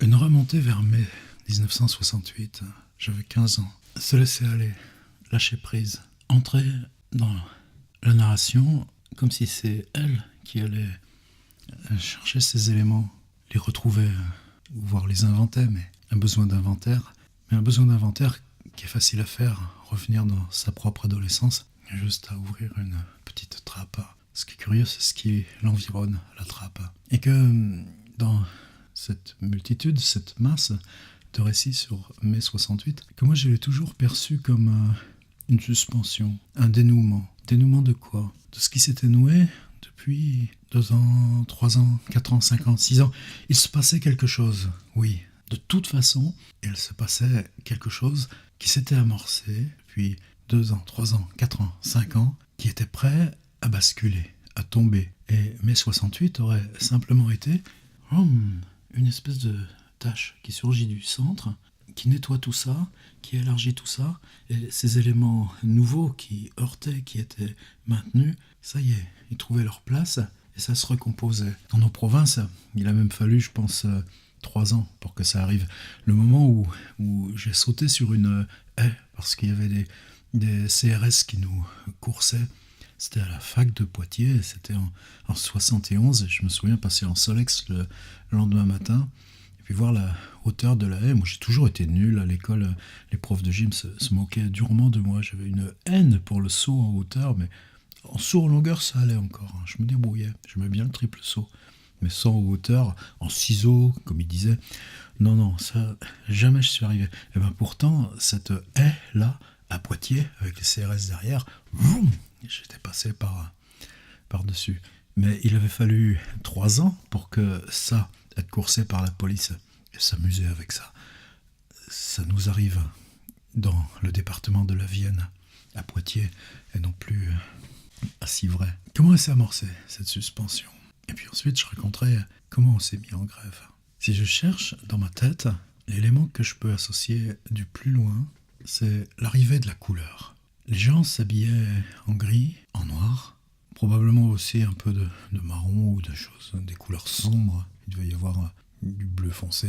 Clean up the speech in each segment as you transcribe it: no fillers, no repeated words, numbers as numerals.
Une remontée vers mai 1968, j'avais 15 ans. Se laisser aller, lâcher prise, entrer dans la narration comme si c'est elle qui allait chercher ces éléments, les retrouver, voire les inventer, mais un besoin d'inventaire. Mais un besoin d'inventaire qui est facile à faire, revenir dans sa propre adolescence, juste à ouvrir une petite trappe. Ce qui est curieux, c'est ce qui l'environne, la trappe. Et que dans cette multitude, cette masse de récits sur mai 68, que moi je l'ai toujours perçu comme une suspension, un dénouement. Dénouement de quoi? De ce qui s'était noué depuis 2 ans, 3 ans, 4 ans, 5 ans, 6 ans. Il se passait quelque chose, oui. De toute façon, il se passait quelque chose qui s'était amorcé depuis 2 ans, 3 ans, 4 ans, 5 ans, qui était prêt à basculer, à tomber. Et mai 68 aurait simplement été une espèce de tache qui surgit du centre, qui nettoie tout ça, qui élargit tout ça, et ces éléments nouveaux qui heurtaient, qui étaient maintenus, ça y est, ils trouvaient leur place, et ça se recomposait. Dans nos provinces, il a même fallu, je pense, 3 ans pour que ça arrive. Le moment où j'ai sauté sur une haie, parce qu'il y avait des CRS qui nous coursaient, c'était à la fac de Poitiers, c'était en 71, et je me souviens passer en Solex le lendemain matin, et puis voir la hauteur de la haie. Moi j'ai toujours été nul à l'école, les profs de gym se moquaient durement de moi, j'avais une haine pour le saut en hauteur, mais en saut en longueur ça allait encore, hein. Je me débrouillais, j'aimais bien le triple saut, mais sans en hauteur, en ciseaux, comme il disait, non, ça, jamais je suis arrivé. Et bien pourtant, cette haie-là, à Poitiers, avec les CRS derrière, j'étais passé par-dessus. Mais il avait fallu 3 ans pour que ça, être coursé par la police et s'amuser avec ça, ça nous arrive dans le département de la Vienne, à Poitiers, et non plus à Civray. Comment elle s'est amorcée, cette suspension? Et puis ensuite, je raconterai comment on s'est mis en grève. Si je cherche dans ma tête, l'élément que je peux associer du plus loin, c'est l'arrivée de la couleur. Les gens s'habillaient en gris, en noir, probablement aussi un peu de marron ou de choses, des couleurs sombres. Il devait y avoir du bleu foncé.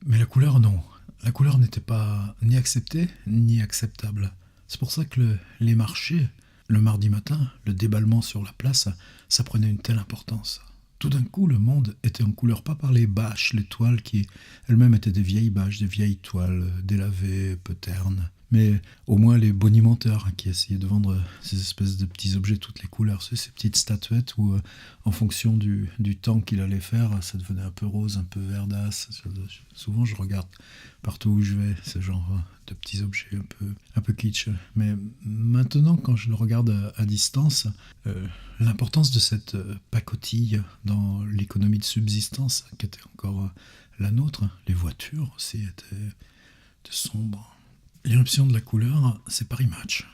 Mais la couleur, non. La couleur n'était pas ni acceptée, ni acceptable. C'est pour ça que les marchés, le mardi matin, le déballement sur la place, ça prenait une telle importance. Tout d'un coup, le monde était en couleur, pas par les bâches, les toiles qui elles-mêmes étaient des vieilles bâches, des vieilles toiles, délavées, peu ternes, mais au moins les bonimenteurs qui essayaient de vendre ces espèces de petits objets, toutes les couleurs, ces petites statuettes où, en fonction du temps qu'il allait faire, ça devenait un peu rose, un peu verdasse. Souvent, je regarde partout où je vais ce genre de petits objets un peu kitsch. Mais maintenant, quand je le regarde à distance, l'importance de cette pacotille dans l'économie de subsistance qui était encore la nôtre, les voitures aussi étaient sombres. L'irruption de la couleur, c'est Paris Match.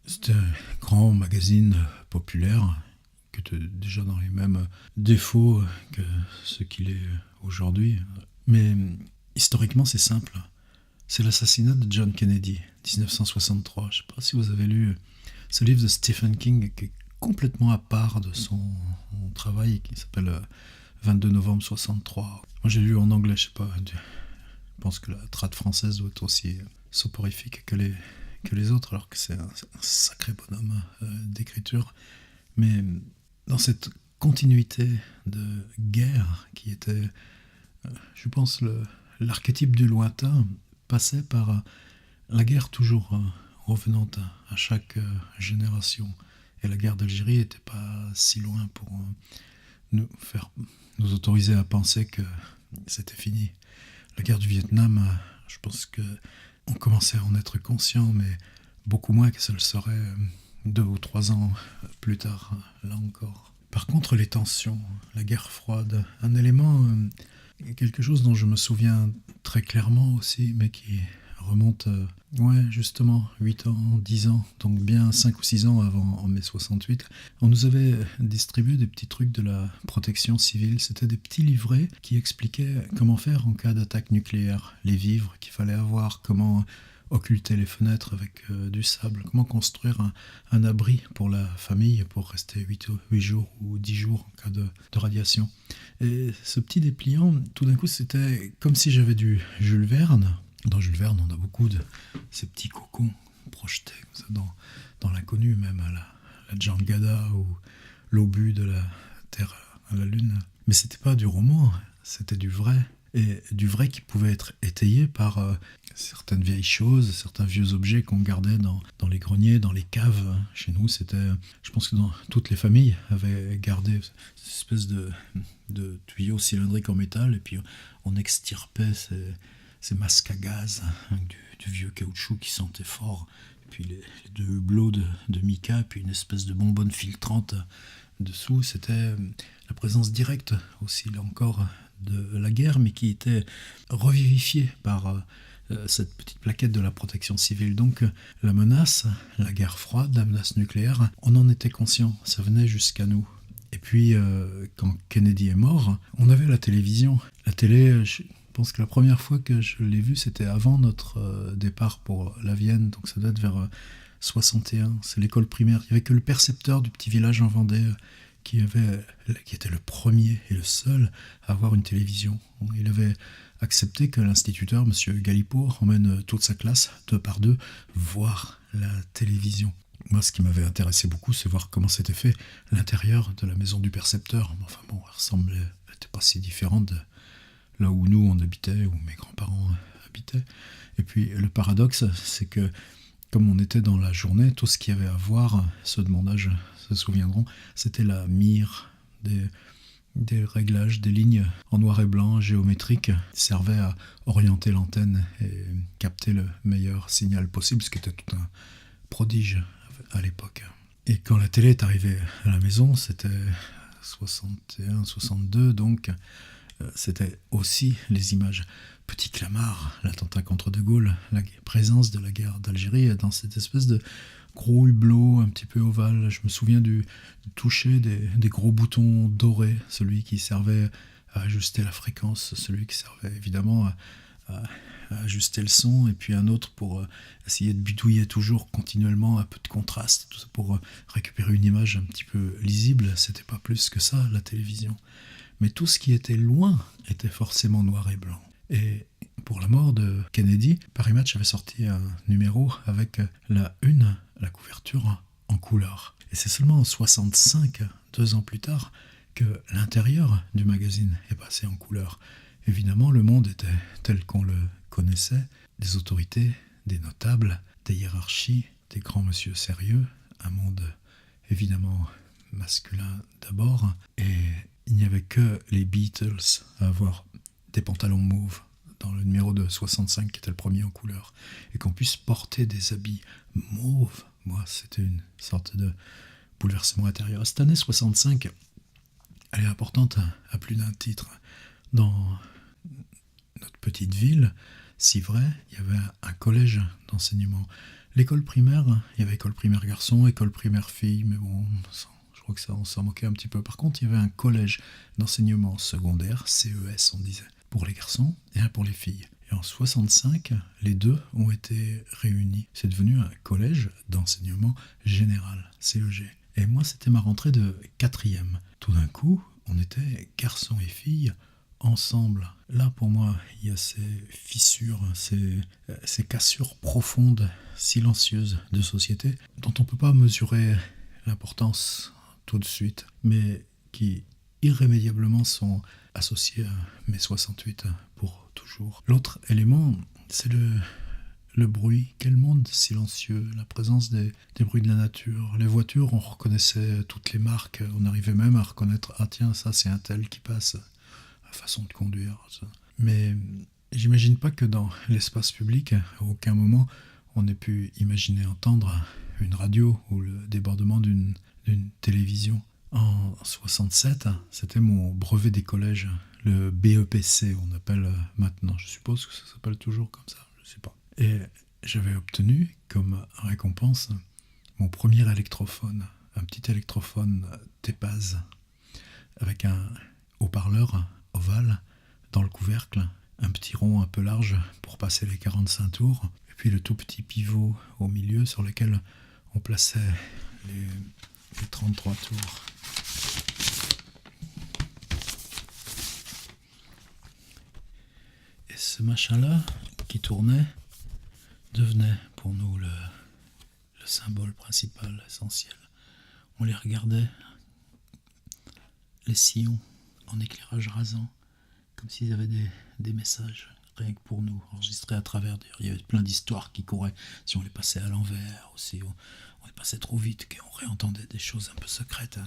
C'était un grand magazine populaire qui était déjà dans les mêmes défauts que ce qu'il est aujourd'hui. Mais historiquement, c'est simple. C'est l'assassinat de John Kennedy, 1963. Je ne sais pas si vous avez lu ce livre de Stephen King qui est complètement à part de son travail, qui s'appelle 22 novembre 63. Moi, j'ai lu en anglais, je sais pas. Je pense que la trad française doit être aussi soporifique que les autres, alors que c'est un sacré bonhomme d'écriture. Mais dans cette continuité de guerre qui était, je pense, l'archétype du lointain, passait par la guerre toujours revenante à chaque génération. Et la guerre d'Algérie n'était pas si loin pour nous autoriser à penser que c'était fini. La guerre du Vietnam, je pense qu'on commençait à en être conscient, mais beaucoup moins que ça le serait 2 ou 3 ans plus tard, là encore. Par contre, les tensions, la guerre froide, un élément, quelque chose dont je me souviens très clairement aussi, mais qui remonte, justement, 8 ans, 10 ans, donc bien 5 ou 6 ans avant en mai 68, on nous avait distribué des petits trucs de la protection civile. C'était des petits livrets qui expliquaient comment faire en cas d'attaque nucléaire, les vivres qu'il fallait avoir, comment occulter les fenêtres avec du sable, comment construire un abri pour la famille pour rester 8 jours ou 10 jours en cas de radiation. Et ce petit dépliant, tout d'un coup, c'était comme si j'avais du Jules Verne. Dans Jules Verne, on a beaucoup de ces petits cocons projetés comme ça dans l'inconnu, même à la Jangada ou l'obus de la Terre à la Lune. Mais c'était pas du roman, c'était du vrai. Et du vrai qui pouvait être étayé par certaines vieilles choses, certains vieux objets qu'on gardait dans les greniers, dans les caves. Chez nous, c'était... Je pense que dans toutes les familles avaient gardé cette espèce de tuyau cylindrique en métal, et puis on extirpait ces masques à gaz, hein, du vieux caoutchouc qui sentait fort, et puis les deux hublots de mica, et puis une espèce de bonbonne filtrante dessous. C'était la présence directe aussi, là encore, de la guerre, mais qui était revivifiée par cette petite plaquette de la protection civile. Donc la menace, la guerre froide, la menace nucléaire, on en était conscient, ça venait jusqu'à nous. Et puis quand Kennedy est mort, on avait la télévision. La télé, je pense que la première fois que je l'ai vue, c'était avant notre départ pour la Vienne, donc ça date vers 61, c'est l'école primaire. Il n'y avait que le percepteur du petit village en Vendée qui était le premier et le seul à avoir une télévision. Il avait accepté que l'instituteur, M. Galipeau, emmène toute sa classe, 2 par 2, voir la télévision. Moi, ce qui m'avait intéressé beaucoup, c'est voir comment c'était fait l'intérieur de la maison du percepteur. Enfin bon, elle n'était pas si différente de là où nous, on habitait, où mes grands-parents habitaient. Et puis, le paradoxe, c'est que comme on était dans la journée, tout ce qu'il y avait à voir, ceux de mon âge se souviendront, c'était la mire, des réglages, des lignes en noir et blanc, géométriques, qui servaient à orienter l'antenne et capter le meilleur signal possible, ce qui était tout un prodige à l'époque. Et quand la télé est arrivée à la maison, c'était 61, 62, donc c'était aussi les images. Petit Clamart, l'attentat contre De Gaulle, la présence de la guerre d'Algérie dans cette espèce de gros hublot un petit peu ovale. Je me souviens du toucher des gros boutons dorés, celui qui servait à ajuster la fréquence, celui qui servait évidemment à ajuster le son, et puis un autre pour essayer de bidouiller toujours continuellement un peu de contraste, tout ça pour récupérer une image un petit peu lisible. C'était pas plus que ça, la télévision. Mais tout ce qui était loin était forcément noir et blanc. Et pour la mort de Kennedy, Paris Match avait sorti un numéro avec la couverture en couleur. Et c'est seulement en 65, 2 ans plus tard, que l'intérieur du magazine est passé en couleur. Évidemment, le monde était tel qu'on le connaissait, des autorités, des notables, des hiérarchies, des grands monsieur sérieux, un monde évidemment masculin d'abord, et il n'y avait que les Beatles à avoir des pantalons mauves dans le numéro de 65 qui était le premier en couleur, et qu'on puisse porter des habits mauves, moi c'était une sorte de bouleversement intérieur. Cette année 65, elle est importante à plus d'un titre. Dans notre petite ville, Civray, il y avait un collège d'enseignement. L'école primaire, il y avait école primaire garçon, école primaire fille, mais bon, je crois que ça, on s'en moquait un petit peu. Par contre, il y avait un collège d'enseignement secondaire, CES on disait, pour les garçons et un pour les filles. Et en 65, les deux ont été réunis. C'est devenu un collège d'enseignement général, CEG. Et moi, c'était ma rentrée de 4e. Tout d'un coup, on était garçons et filles ensemble. Là, pour moi, il y a ces fissures, ces cassures profondes, silencieuses de société, dont on ne peut pas mesurer l'importance tout de suite, mais qui irrémédiablement sont associées à mai 68 pour toujours. L'autre élément, c'est le bruit. Quel monde silencieux, la présence des bruits de la nature. Les voitures, on reconnaissait toutes les marques, on arrivait même à reconnaître, ah tiens, ça c'est un tel qui passe, la façon de conduire. Ça. Mais j'imagine pas que dans l'espace public, à aucun moment, on ait pu imaginer entendre une radio ou le débordement d'une télévision. En 67, c'était mon brevet des collèges, le BEPC, on appelle maintenant, je suppose que ça s'appelle toujours comme ça, je sais pas. Et j'avais obtenu comme récompense mon premier électrophone, un petit électrophone Tepaz, avec un haut-parleur ovale dans le couvercle, un petit rond un peu large pour passer les 45 tours, et puis le tout petit pivot au milieu sur lequel on plaçait les 33 tours. Et ce machin-là, qui tournait, devenait pour nous le symbole principal, essentiel. On les regardait, les sillons, en éclairage rasant, comme s'ils avaient des messages, rien que pour nous, enregistrés à travers. D'ailleurs, il y avait plein d'histoires qui couraient, si on les passait à l'envers, ou si on les passait trop vite, qu'on réentendait des choses un peu secrètes.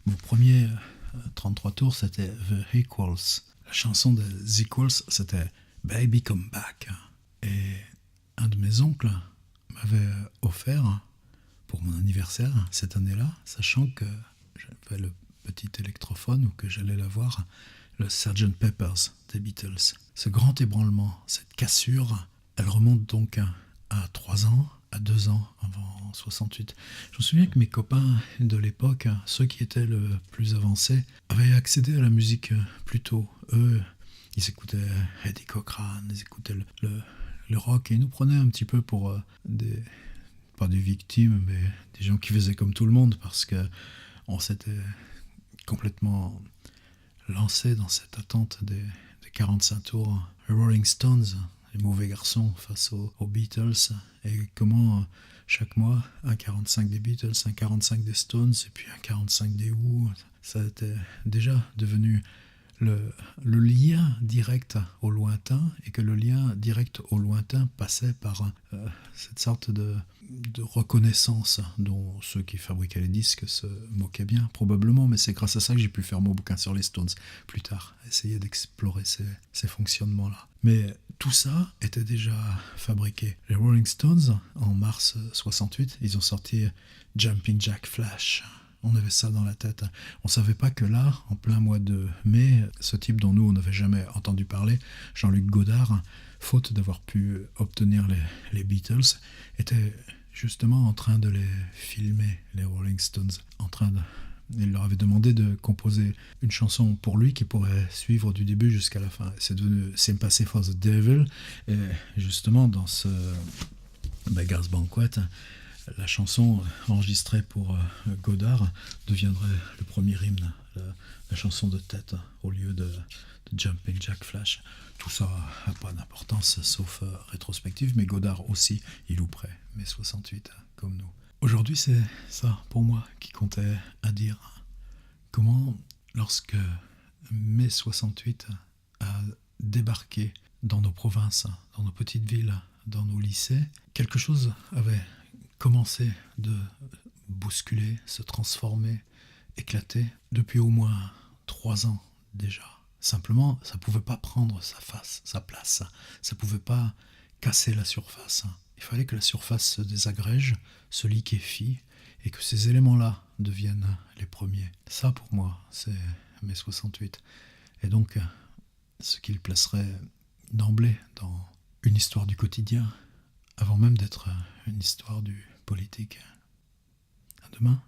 Mon premier 33 tours, c'était The Equals. La chanson des Equals, c'était Baby Come Back. Et un de mes oncles m'avait offert pour mon anniversaire cette année-là, sachant que j'avais le petit électrophone ou que j'allais l'avoir, le Sgt. Pepper's des Beatles. Ce grand ébranlement, cette cassure, elle remonte donc à 3 ans, à 2 ans avant 68. Je me souviens que mes copains de l'époque, ceux qui étaient le plus avancés, avaient accédé à la musique plus tôt. Eux, ils écoutaient Eddie Cochran, ils écoutaient le rock et ils nous prenaient un petit peu pour pas des victimes, mais des gens qui faisaient comme tout le monde parce que on s'était complètement lancé dans cette attente des 45 tours. Les Rolling Stones, les mauvais garçons face aux Beatles, et comment chaque mois, un 45 des Beatles, un 45 des Stones, et puis un 45 des Who, ça était déjà devenu le lien direct au lointain, et que le lien direct au lointain passait par cette sorte de reconnaissance dont ceux qui fabriquaient les disques se moquaient bien, probablement, mais c'est grâce à ça que j'ai pu faire mon bouquin sur les Stones plus tard, essayer d'explorer ces fonctionnements-là. Mais tout ça était déjà fabriqué. Les Rolling Stones, en mars 68, ils ont sorti Jumping Jack Flash. On avait ça dans la tête. On ne savait pas que là, en plein mois de mai, ce type dont nous, on n'avait jamais entendu parler, Jean-Luc Godard, faute d'avoir pu obtenir les Beatles, était justement en train de les filmer, les Rolling Stones. Il leur avait demandé de composer une chanson pour lui qui pourrait suivre du début jusqu'à la fin. C'est devenu Sympathy for the Devil. Et justement, dans ce Beggar's Banquet, la chanson enregistrée pour Godard deviendrait le premier hymne, la chanson de tête au lieu de Jumping Jack Flash. Tout ça n'a pas d'importance sauf rétrospective, mais Godard aussi, il ou près, mai 68 comme nous. Aujourd'hui, c'est ça pour moi qui comptait à dire. Comment, lorsque mai 68 a débarqué dans nos provinces, dans nos petites villes, dans nos lycées, quelque chose avait commencé de bousculer, se transformer, éclater depuis au moins 3 ans déjà. Simplement, ça ne pouvait pas prendre sa place, ça ne pouvait pas casser la surface. Il fallait que la surface se désagrège, se liquéfie, et que ces éléments-là deviennent les premiers. Ça, pour moi, c'est mai 68. Et donc, ce qu'il placerait d'emblée dans une histoire du quotidien, avant même d'être une histoire du politique. À demain.